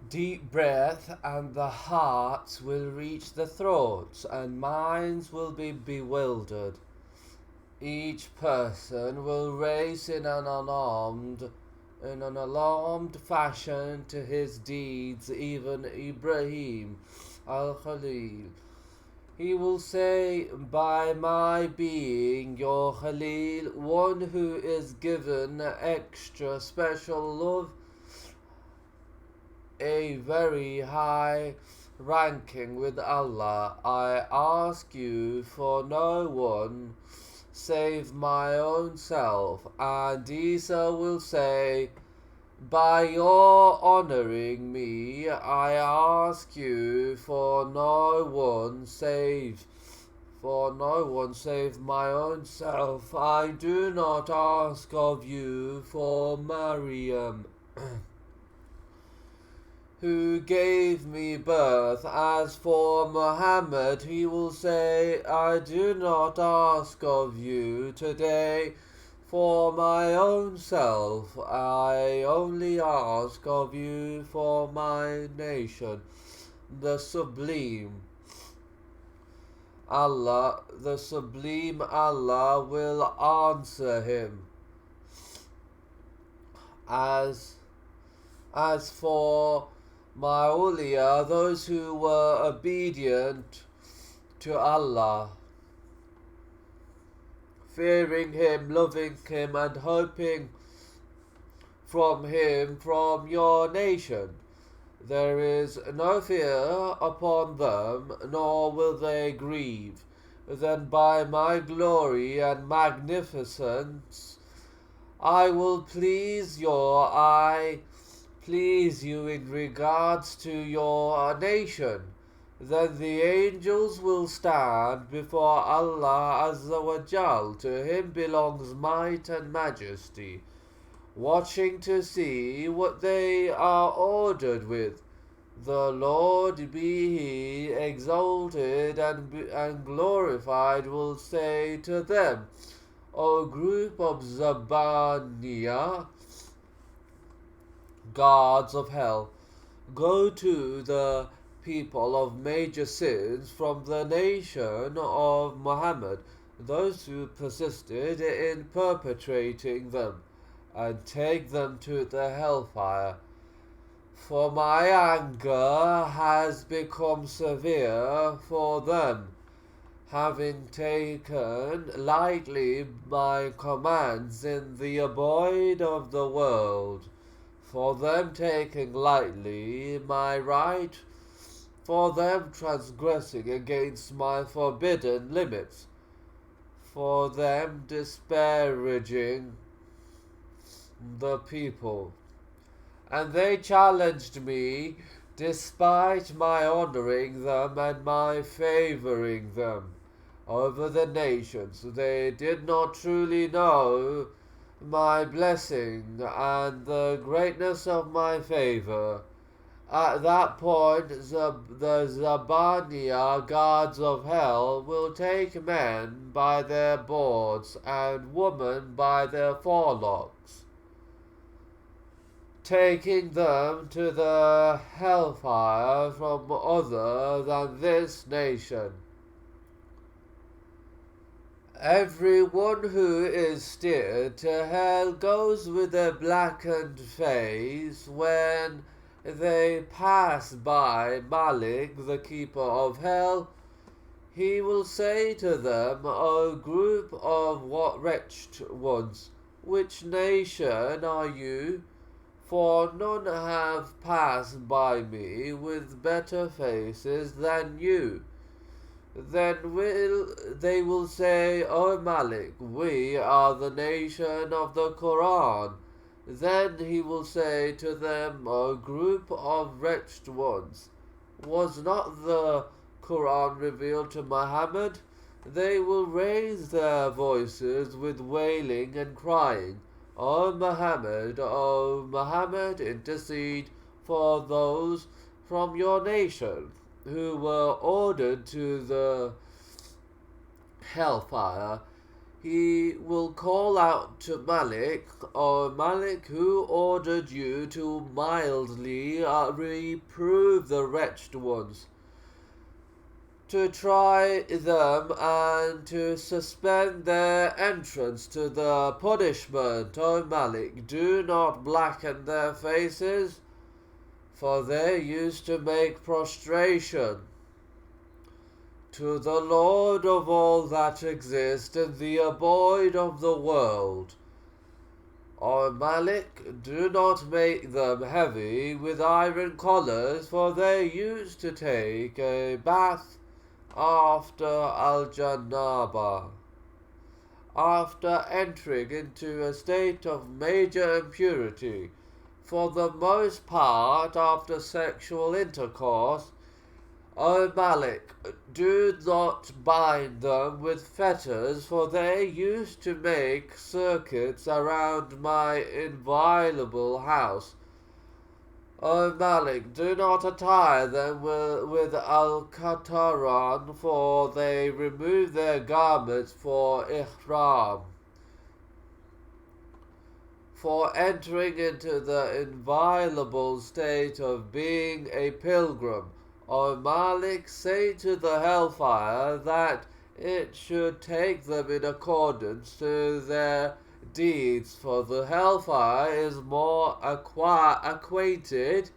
Deep breath, and the hearts will reach the throats, and minds will be bewildered. Each person will race in an alarmed fashion to his deeds, even Ibrahim al-Khalil. He will say, by my being your Khalil, one who is given extra special love, a very high ranking with Allah, I ask you for no one save my own self. And Isa will say, by your honoring me, I ask you for no one save my own self. I do not ask of you for Maryam, who gave me birth. As for Muhammad, he will say, I do not ask of you today for my own self. I only ask of you for my nation. The Sublime Allah will answer him. As for my awliya, those who were obedient to Allah, fearing Him, loving Him, and hoping from Him, from your nation, there is no fear upon them, nor will they grieve. Then by my glory and magnificence I will please you in regards to your nation. Then the angels will stand before Allah Azza wa Jal. To Him belongs might and majesty, watching to see what they are ordered with. The Lord, be He exalted and glorified, will say to them, O group of Zabaniya, guards of hell, go to the people of major sins from the nation of Muhammad, those who persisted in perpetrating them, and take them to the hellfire. For my anger has become severe for them, having taken lightly my commands in the abode of the world, for them taking lightly my right, for them transgressing against my forbidden limits, for them disparaging the people. And they challenged me despite my honoring them and my favoring them over the nations. They did not truly know my blessing and the greatness of my favor. At that point, the Zabaniya guards of hell will take men by their boards and women by their forelocks, taking them to the hellfire from other than this nation. Everyone who is steered to hell goes with a blackened face. When they pass by Malik, the keeper of hell, he will say to them, O group of what wretched ones, which nation are you? For none have passed by me with better faces than you. Then they will say, O Malik, we are the nation of the Quran. Then he will say to them, O group of wretched ones, was not the Quran revealed to Muhammad? They will raise their voices with wailing and crying, O Muhammad, intercede for those from your nation who were ordered to the hellfire. he will call out to Malik, O Malik, who ordered you to mildly reprove the wretched ones, to try them and to suspend their entrance to the punishment. O Malik, do not blacken their faces, for they used to make prostration to the Lord of all that exists in the abode of the world. O Malik, do not make them heavy with iron collars, for they used to take a bath after al-janaba, after entering into a state of major impurity, for the most part after sexual intercourse. O Malik, do not bind them with fetters, for they used to make circuits around my inviolable house. O Malik, do not attire them with al-Qataran, for they remove their garments for ihram, for entering into the inviolable state of being a pilgrim. O Malik, say to the HellFire that it should take them in accordance to their deeds, for the HellFire is more acquainted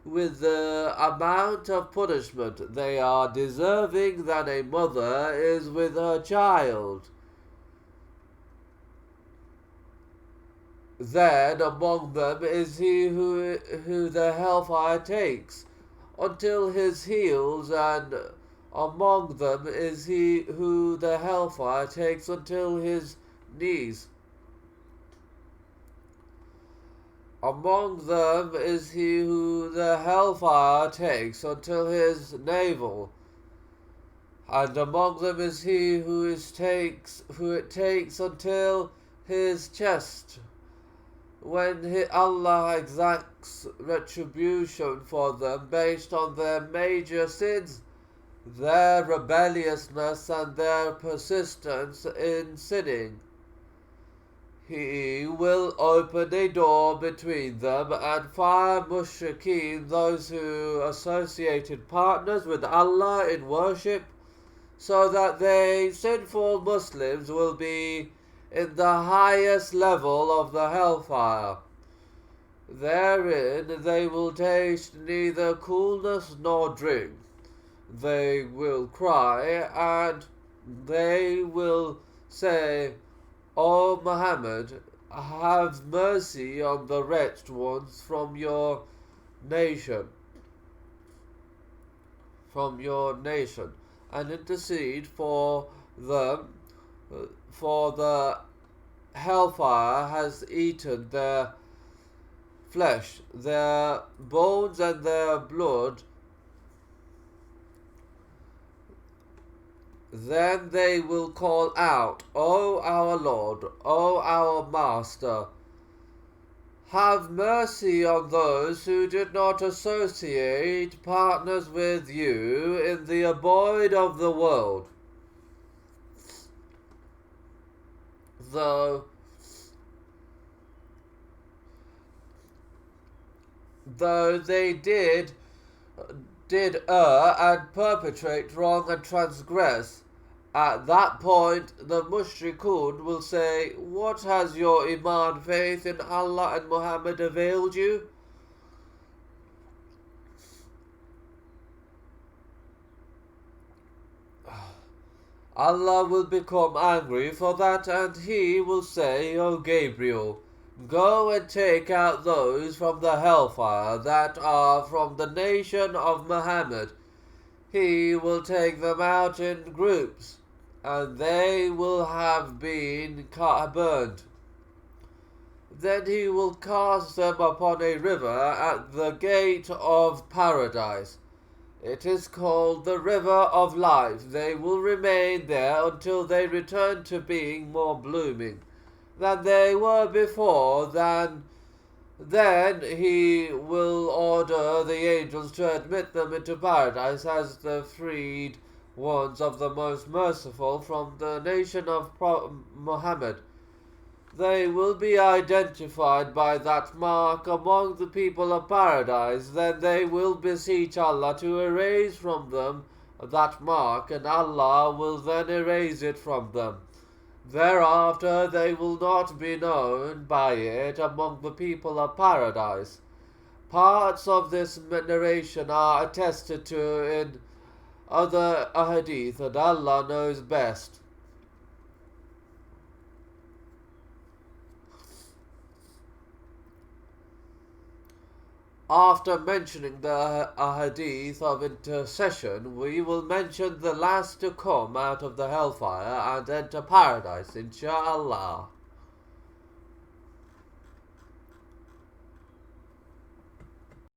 with the amount of punishment they are deserving than a mother is with her child. Then among them is he who the HellFire takes until his heels, and among them is he who the HellFire takes until his knees. Among them is he who the HellFire takes until his navel, and among them is he who it takes until his chest, when Allah exacts retribution for them based on their major sins, their rebelliousness and their persistence in sinning. He will open a door between them and fire mushrikeen, those who associated partners with Allah in worship, so that they sinful Muslims will be in the highest level of the HellFire. Therein they will taste neither coolness nor drink. They will cry, and they will say, O Muhammad, have mercy on the wretched ones from your nation, and intercede for them, for the HellFire has eaten their flesh, their bones and their blood. Then they will call out, O our Lord, O our Master, have mercy on those who did not associate partners with you in the abode of the world. Though they did err and perpetrate wrong and transgress, at that point the mushrikun will say, what has your iman, faith in Allah and Muhammad, availed you? Allah will become angry for that, and he will say, O Gabriel, go and take out those from the HellFire that are from the nation of Muhammad. He will take them out in groups, and they will have been burned. Then he will cast them upon a river at the gate of paradise. It is called the River of Life. They will remain there until they return to being more blooming than they were before. Then he will order the angels to admit them into paradise as the freed ones of the most merciful from the nation of Muhammad. They will be identified by that mark among the people of paradise. Then they will beseech Allah to erase from them that mark, and Allah will then erase it from them. Thereafter they will not be known by it among the people of paradise. Parts of this narration are attested to in other ahadith, and Allah knows best. After mentioning the ahadith of intercession, we will mention the last to come out of the hellfire and enter paradise, insha'Allah.